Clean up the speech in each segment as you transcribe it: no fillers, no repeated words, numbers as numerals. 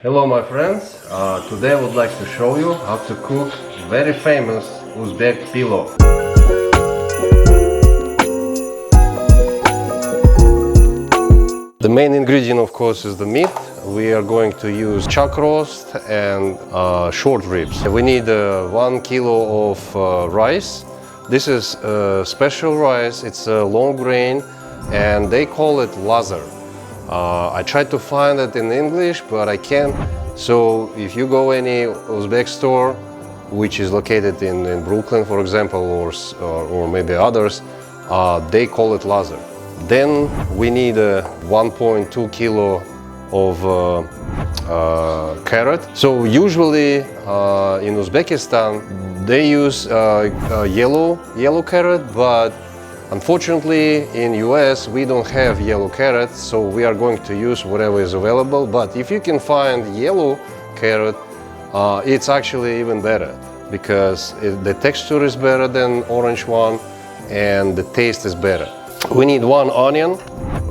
Hello my friends, today I would like to show you how to cook very famous Uzbek pilaf. The main ingredient of course is the meat. We are going to use chuck roast and short ribs. We need 1 kilo of rice. This is special rice, it's a long grain and they call it lazar. I tried to find it in English, but I can't. So if you go any Uzbek store, which is located in Brooklyn, for example, or maybe others, they call it lazar. Then we need 1.2 kilo of carrot. So usually in Uzbekistan they use yellow carrot, but unfortunately, in US we don't have yellow carrots, so we are going to use whatever is available. But if you can find yellow carrot, it's actually even better because the texture is better than orange one and the taste is better. We need 1 onion.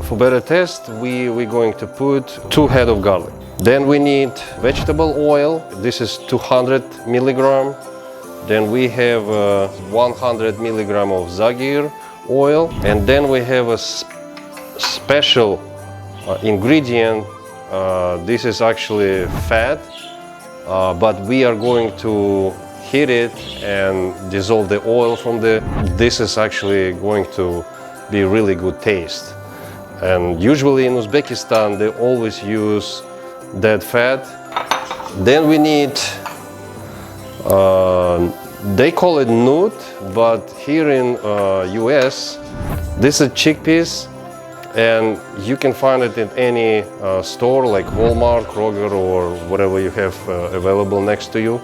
For better taste, we're going to put 2 head of garlic. Then we need vegetable oil. This is 200 milligram. Then we have 100 milligram of zagir oil, and then we have a special ingredient. This is actually fat, but we are going to heat it and dissolve the oil from this is actually going to be really good taste. And usually in Uzbekistan they always use that fat. Then we need they call it nut, but here in US this is chickpeas, and you can find it in any store like Walmart, Kroger, or whatever you have available next to you.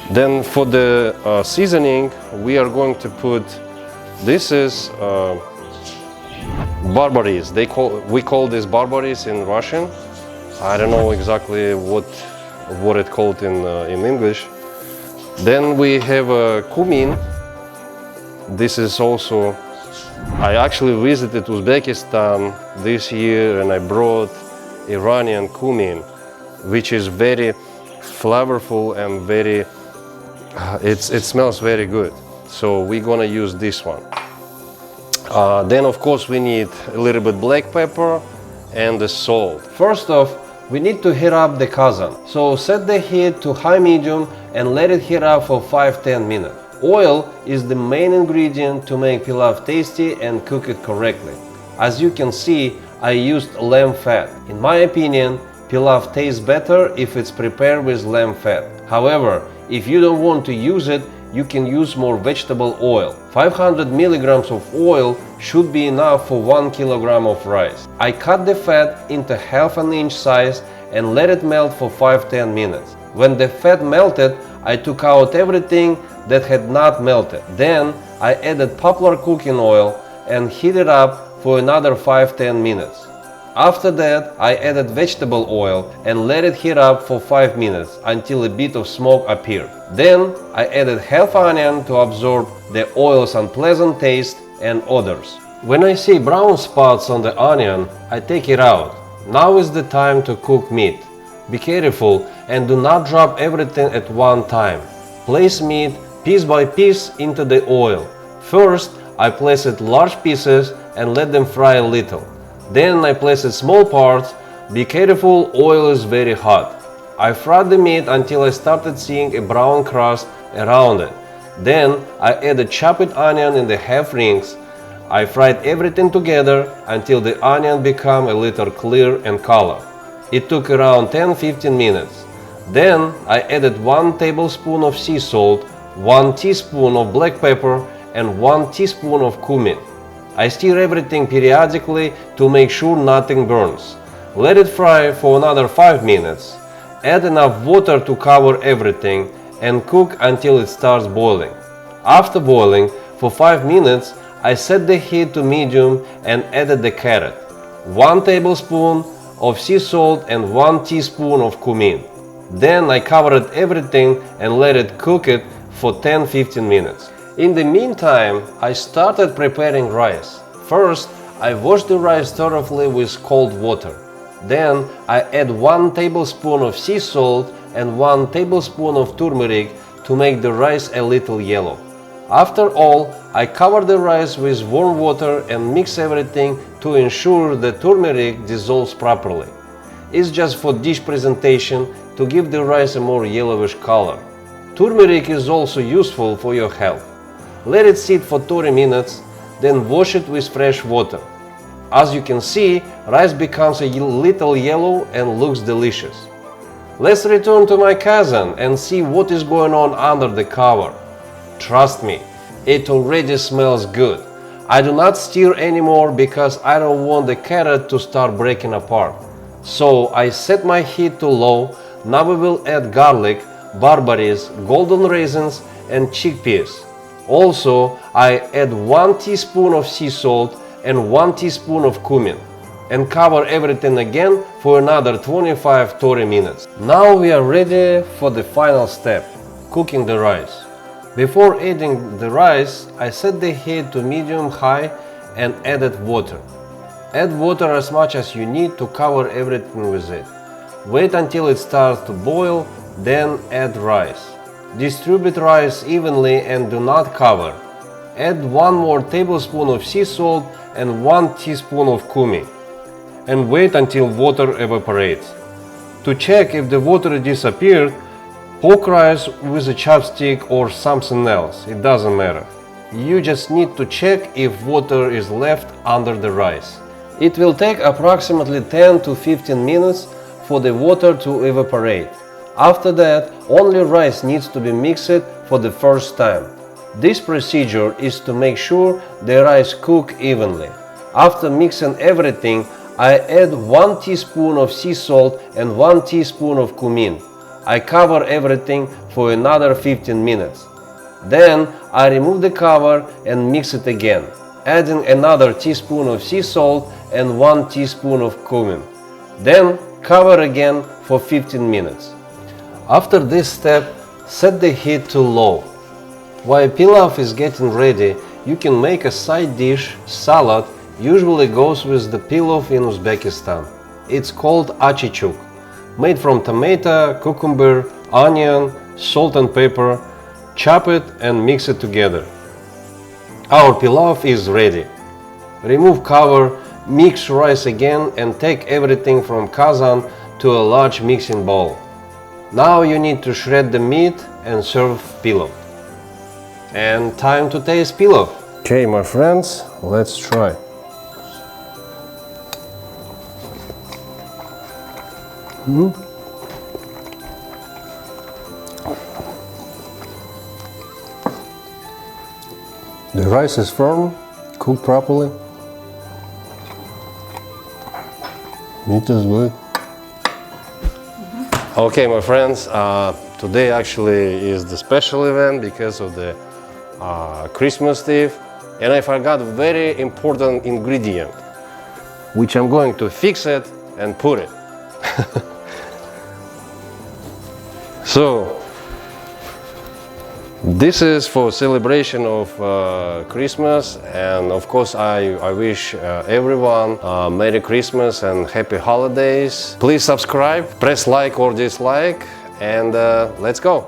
Then for the seasoning we are going to put, this is barbaris. We call this barbaris in Russian. I don't know exactly what it called in English. Then we have cumin. This is also, I actually visited Uzbekistan this year and I brought Iranian cumin, which is very flavorful and very, it smells very good. So we're gonna use this one. Then of course we need a little bit black pepper and the salt. First off, we need to heat up the kazan. So set the heat to high medium and let it heat up for 5-10 minutes. Oil is the main ingredient to make pilaf tasty and cook it correctly. As you can see, I used lamb fat. In my opinion, pilaf tastes better if it's prepared with lamb fat. However, if you don't want to use it, you can use more vegetable oil. 500 milligrams of oil should be enough for 1 kilogram of rice. I cut the fat into ½ an inch size and let it melt for 5-10 minutes. When the fat melted, I took out everything that had not melted. Then I added poplar cooking oil and heated up for another 5-10 minutes. After that, I added vegetable oil and let it heat up for 5 minutes until a bit of smoke appeared. Then I added half onion to absorb the oil's unpleasant taste and odors. When I see brown spots on the onion, I take it out. Now is the time to cook meat. Be careful and do not drop everything at one time. Place meat piece by piece into the oil. First, I place it large pieces and let them fry a little. Then I place it small parts. Be careful, oil is very hot. I fried the meat until I started seeing a brown crust around it. Then I added chopped onion in the half rings. I fried everything together until the onion became a little clear in color. It took around 10-15 minutes. Then I added 1 tablespoon of sea salt, 1 teaspoon of black pepper, and 1 teaspoon of cumin. I stir everything periodically to make sure nothing burns. Let it fry for another 5 minutes. Add enough water to cover everything and cook until it starts boiling. After boiling for 5 minutes, I set the heat to medium and added the carrot, 1 tablespoon of sea salt and 1 teaspoon of cumin. Then I covered everything and let it cook it for 10-15 minutes. In the meantime, I started preparing rice. First, I washed the rice thoroughly with cold water. Then I add 1 tablespoon of sea salt and 1 tablespoon of turmeric to make the rice a little yellow. After all, I cover the rice with warm water and mix everything to ensure the turmeric dissolves properly. It's just for dish presentation to give the rice a more yellowish color. Turmeric is also useful for your health. Let it sit for 30 minutes, then wash it with fresh water. As you can see, rice becomes a little yellow and looks delicious. Let's return to my cousin and see what is going on under the cover. Trust me, it already smells good. I do not stir anymore because I don't want the carrot to start breaking apart. So I set my heat to low. Now we will add garlic, barberries, golden raisins and chickpeas. Also, I add 1 teaspoon of sea salt and 1 teaspoon of cumin and cover everything again for another 25-30 minutes. Now we are ready for the final step, cooking the rice. Before adding the rice, I set the heat to medium-high and added water. Add water as much as you need to cover everything with it. Wait until it starts to boil, then add rice. Distribute rice evenly and do not cover. Add 1 more tablespoon of sea salt and 1 teaspoon of cumin. And wait until water evaporates. To check if the water disappeared, poke rice with a chopstick or something else, it doesn't matter. You just need to check if water is left under the rice. It will take approximately 10 to 15 minutes for the water to evaporate. After that, only rice needs to be mixed for the first time. This procedure is to make sure the rice cooks evenly. After mixing everything, I add 1 teaspoon of sea salt and 1 teaspoon of cumin. I cover everything for another 15 minutes. Then I remove the cover and mix it again, adding another teaspoon of sea salt and 1 teaspoon of cumin. Then cover again for 15 minutes. After this step, set the heat to low. While pilaf is getting ready, you can make a side dish. Salad usually goes with the pilaf in Uzbekistan. It's called achichuk, made from tomato, cucumber, onion, salt and pepper. Chop it and mix it together. Our pilaf is ready. Remove cover, mix rice again and take everything from kazan to a large mixing bowl. Now you need to shred the meat and serve pilaf. And time to taste pilaf. Okay, my friends, let's try. The rice is firm, cooked properly. Meat is good. Okay, my friends, today actually is the special event because of the Christmas Eve, and I forgot a very important ingredient, which I'm going to fix it and put it. So, this is for celebration of Christmas, and of course I wish everyone Merry Christmas and Happy Holidays. Please subscribe, press like or dislike, and let's go!